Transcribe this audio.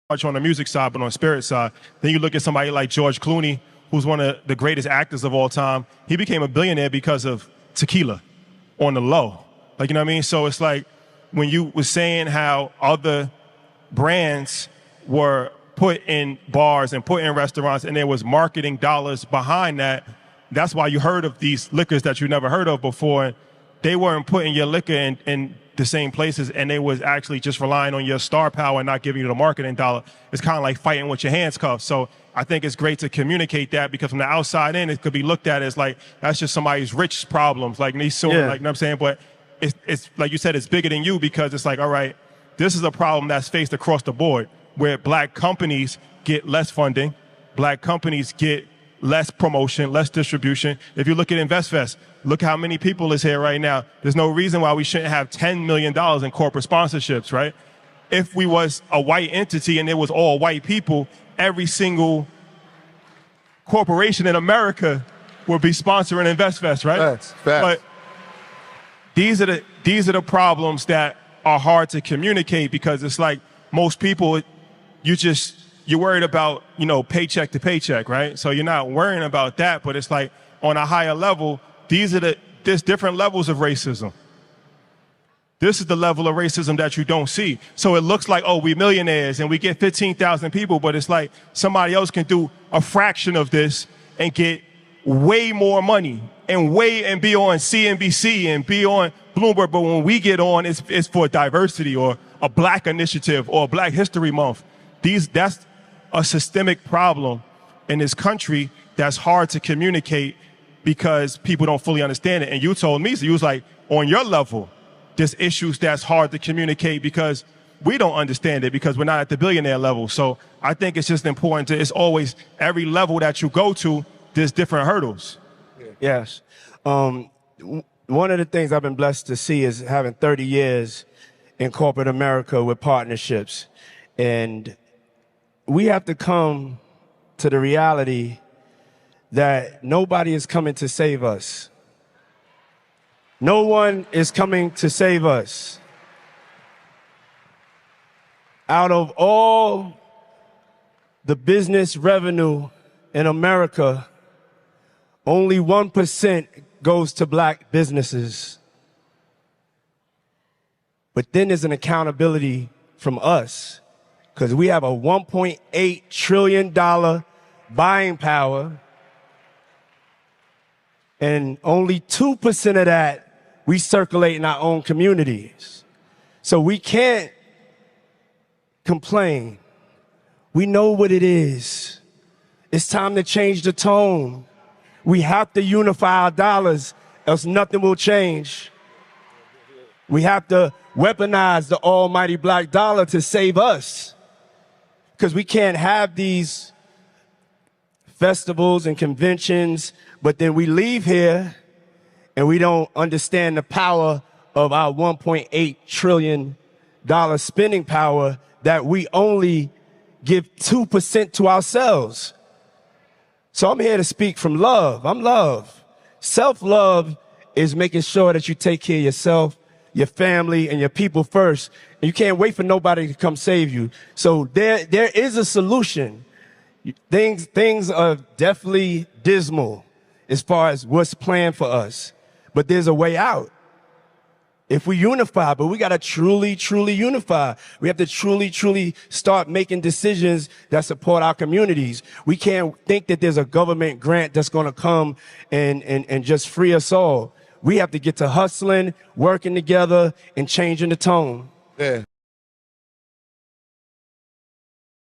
much on the music side, but on the spirit side. Then you look at somebody like George Clooney, who's one of the greatest actors of all time. He became a billionaire because of tequila on the low. Like, you know what I mean? So it's like when you was saying how other brands were put in bars and put in restaurants and there was marketing dollars behind that, that's why you heard of these liquors that you never heard of before. They weren't putting your liquor in the same places, and they was actually just relying on your star power and not giving you the marketing dollar. It's kind of like fighting with your hands cuffed. So I think it's great to communicate that, because from the outside in, it could be looked at as like, that's just somebody's rich problems, like me soon, like, you know what I'm saying? But it's like you said, it's bigger than you, because it's like, all right, this is a problem that's faced across the board, where black companies get less funding, black companies get less promotion, less distribution. If you look at InvestFest, look how many people is here right now. There's no reason why we shouldn't have $10 million in corporate sponsorships, right? If we was a white entity and it was all white people, every single corporation in America would be sponsoring InvestFest, right? Facts. But these are the problems that are hard to communicate, because it's like most people, you're worried about, you know, paycheck to paycheck, right? So you're not worrying about that, but it's like on a higher level, there's different levels of racism. This is the level of racism that you don't see. So it looks like, oh, we millionaires and we get 15,000 people, but it's like somebody else can do a fraction of this and get way more money and be on CNBC and be on Bloomberg. But when we get on, it's for diversity or a black initiative or Black History Month. That's a systemic problem in this country that's hard to communicate, because people don't fully understand it. And you told me, so you was like, on your level, there's issues that's hard to communicate because we don't understand it, because we're not at the billionaire level. So I think it's just important it's always, every level that you go to, there's different hurdles. Yes. One of the things I've been blessed to see is having 30 years in corporate America with partnerships. And we have to come to the reality that nobody is coming to save us. No one is coming to save us. Out of all the business revenue in America, only 1% goes to black businesses. But then there's an accountability from us, because we have a $1.8 trillion buying power, and only 2% of that we circulate in our own communities. So we can't complain. We know what it is. It's time to change the tone. We have to unify our dollars, else nothing will change. We have to weaponize the almighty black dollar to save us, because we can't have these festivals and conventions, but then we leave here and we don't understand the power of our $1.8 trillion spending power, that we only give 2% to ourselves. So I'm here to speak from love. I'm love. Self-love is making sure that you take care of yourself, your family, and your people first. And you can't wait for nobody to come save you. So there is a solution. Things are definitely dismal as far as what's planned for us, but there's a way out. If we unify, but we got to truly, truly unify. We have to truly, truly start making decisions that support our communities. We can't think that there's a government grant that's going to come and just free us all. We have to get to hustling, working together, and changing the tone. Yeah.